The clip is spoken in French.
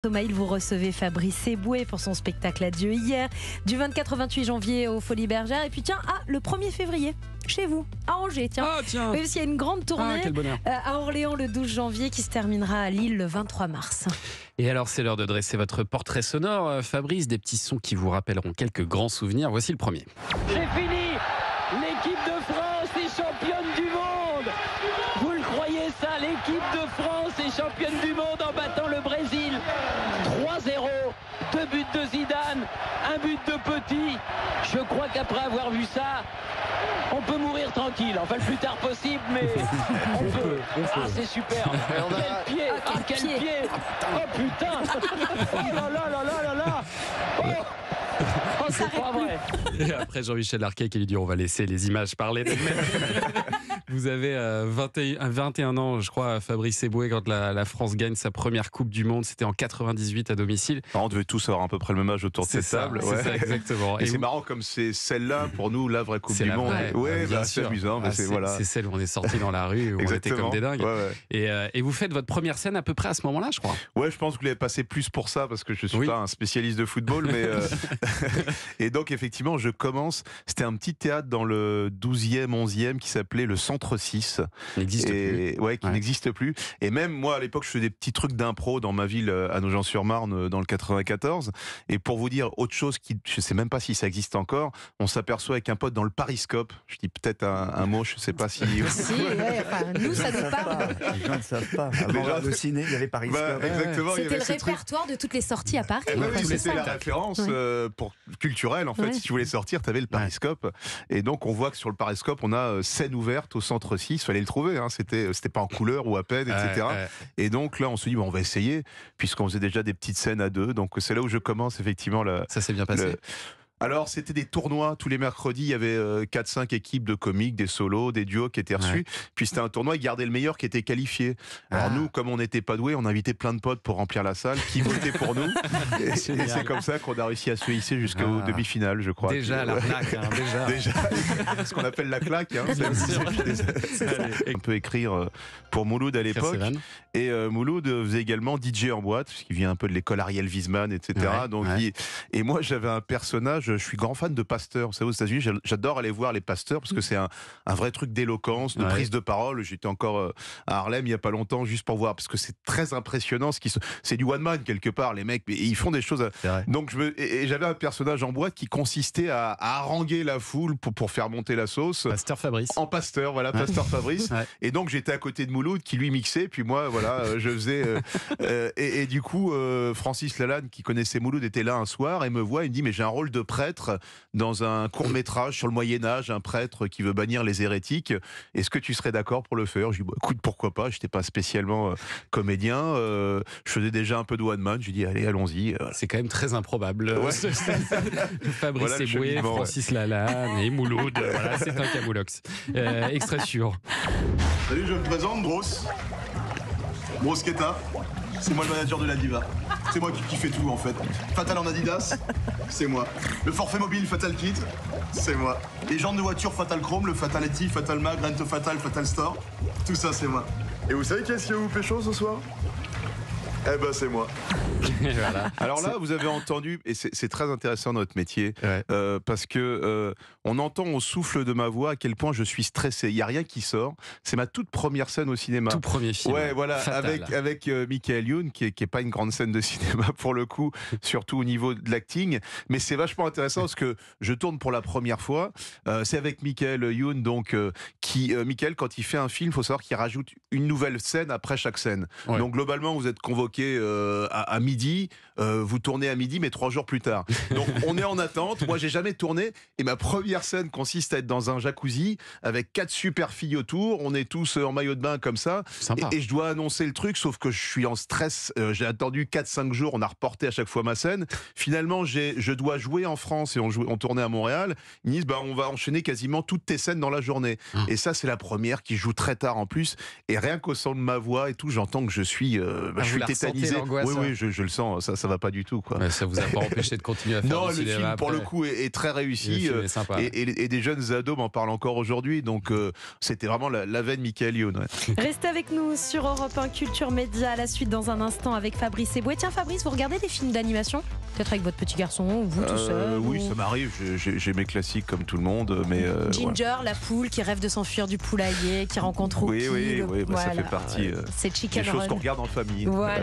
Thomas, vous recevez Fabrice Eboué pour son spectacle Adieu hier, du 24 au 28 janvier au Folies Bergère. Et puis tiens, le 1er février, chez vous, à Angers, tiens. Ah tiens. Oui, parce qu'il y a une grande tournée Quel bonheur. à Orléans le 12 janvier qui se terminera à Lille le 23 mars. Et alors c'est l'heure de dresser votre portrait sonore, Fabrice, des petits sons qui vous rappelleront quelques grands souvenirs. Voici le premier. C'est fini. L'équipe de France est championne du monde. Vous le croyez ça? L'équipe de France est championne du monde en battant le Brésil 3-0. 2 buts de Zidane, 1 but de Petit. Je crois qu'après avoir vu ça, on peut mourir tranquille. Enfin, le plus tard possible, mais on peut. Ah, c'est super. Quel pied. Quel pied. Oh putain. Oh là là là là là là. Oh, c'est pas vrai. Et après Jean-Michel Larquet qui lui dit on va laisser les images parler d'elles-mêmes. Vous avez 21 ans, je crois, Fabrice Eboué, quand la France gagne sa première Coupe du Monde. C'était en 98 à domicile. On devait tous avoir à peu près le même âge autour de cette table. C'est ça, exactement. Et c'est marrant comme c'est celle-là, pour nous, la vraie Coupe du Monde. Ouais, c'est amusant. Mais c'est celle où on est sorti dans la rue, où on était comme des dingues. Et vous faites votre première scène à peu près à ce moment-là, je crois. Ouais, je pense que vous l'avez passé plus pour ça, parce que je ne suis pas un spécialiste de football. Mais et donc, effectivement, je commence. C'était un petit théâtre dans le 12e, 11e qui s'appelait le Centre 6. Qui n'existe plus. Ouais, qui n'existe plus. Et même moi, à l'époque, je faisais des petits trucs d'impro dans ma ville, à Nogent-sur-Marne, dans le 94. Et pour vous dire autre chose, je sais même pas si ça existe encore, on s'aperçoit avec un pote dans le Pariscope. Je dis peut-être un mot, je sais pas si. Si, nous, ça nous parle. Les gens ne savent pas. Avant le ciné, il y avait Pariscope. Exactement. C'était le répertoire de toutes les sorties à Paris. C'était la référence pour culturelle, en fait. Si tu voulais sortir, tu avais le Pariscope. Et donc, on voit que sur le Pariscope, on a scène ouverte au Centre 6. Il fallait le trouver. C'était pas en couleur ou à peine, etc. Et donc, là, on se dit, on va essayer, puisqu'on faisait déjà des petites scènes à deux. Donc, c'est là où je commence, effectivement. Ça s'est bien passé. Alors, c'était des tournois. Tous les mercredis, il y avait 4-5 équipes de comiques, des solos, des duos qui étaient reçus. Puis c'était un tournoi, ils gardaient le meilleur qui était qualifié. Alors nous, comme on n'était pas doués, on invitait plein de potes pour remplir la salle, qui votaient pour nous. Et c'est comme ça qu'on a réussi à se hisser jusqu'aux demi-finales, je crois. Déjà, la claque. Déjà, ce qu'on appelle la claque. On peut écrire pour Mouloud à l'époque. Et Mouloud faisait également DJ en boîte, puisqu'il vient un peu de l'école Ariel Wiesman, etc. Et moi, j'avais un personnage. Je suis grand fan de pasteurs. Vous savez, aux États-Unis, j'adore aller voir les pasteurs parce que c'est un vrai truc d'éloquence, de prise de parole. J'étais encore à Harlem il y a pas longtemps juste pour voir parce que c'est très impressionnant. C'est du one man quelque part. Les mecs, ils font des choses. Donc j'avais un personnage en boîte qui consistait à haranguer la foule pour faire monter la sauce. Pasteur Fabrice. En pasteur, voilà, pasteur Fabrice. Et donc j'étais à côté de Mouloud qui lui mixait. Puis moi, voilà, je faisais. Et du coup, Francis Lalanne qui connaissait Mouloud était là un soir et me voit. Il me dit mais j'ai un rôle de prêtre dans un court-métrage sur le Moyen-Âge, un prêtre qui veut bannir les hérétiques. Est-ce que tu serais d'accord pour le faire? Je dis, écoute, pourquoi pas? Je n'étais pas spécialement comédien. Je faisais déjà un peu de one man. Je dis, allez, allons-y. C'est quand même très improbable. Fabrice Eboué, Francis Lalanne et Mouloud. Voilà, c'est un camoulox. Extrait sûr. Salut, je me présente, Grosse. Grosse Keta. C'est moi le manager de la diva. C'est moi qui fais tout en fait. Fatal en Adidas, c'est moi. Le forfait mobile Fatal Kit, c'est moi. Les jantes de voiture Fatal Chrome, le Fatality, Fatal Mag, Rent Fatal, Fatal Store, tout ça c'est moi. Et vous savez qu'est-ce que vous pécho ce soir? Eh ben c'est moi. Voilà. Alors là, vous avez entendu, et c'est très intéressant notre métier, parce que on entend au souffle de ma voix à quel point je suis stressé. Il n'y a rien qui sort. C'est ma toute première scène au cinéma. Tout premier film. Ouais, voilà, avec Michael Youn, qui est pas une grande scène de cinéma pour le coup, surtout au niveau de l'acting. Mais c'est vachement intéressant parce que je tourne pour la première fois. C'est avec Michael Youn, donc Michael, quand il fait un film, il faut savoir qu'il rajoute une nouvelle scène après chaque scène. Donc globalement, vous êtes convoqué à midi, vous tournez à midi mais 3 jours plus tard. Donc on est en attente, moi j'ai jamais tourné et ma première scène consiste à être dans un jacuzzi avec 4 super filles autour, on est tous en maillot de bain comme ça et je dois annoncer le truc sauf que je suis en stress, j'ai attendu 4-5 jours, on a reporté à chaque fois ma scène, finalement je dois jouer en France et on tournait à Montréal, ils disent on va enchaîner quasiment toutes tes scènes dans la journée et ça c'est la première qui joue très tard en plus et rien qu'au son de ma voix et tout j'entends que je suis tétanisé. l'angoisse, Oui, hein. oui, je le sens. Ça va pas du tout, quoi. Ouais, ça vous a pas empêché de continuer à faire Non, du le cinéma film, pour le après. coup, est très réussi. Le film est sympa. Et des jeunes ados m'en parlent encore aujourd'hui. Donc, c'était vraiment la veine Michael Youn. Ouais. Restez avec nous sur Europe 1 Culture Média. À la suite dans un instant avec Fabrice Eboué. Tiens, Fabrice, vous regardez des films d'animation? Peut-être avec votre petit garçon ou vous tout seul? Oui, ça m'arrive. J'ai mes classiques comme tout le monde. Mais, Ginger, la poule qui rêve de s'enfuir du poulailler, qui rencontre Rookie. oui, ça Voilà. fait partie C'est des Chicken choses Run. qu'on regarde en famille. Voilà.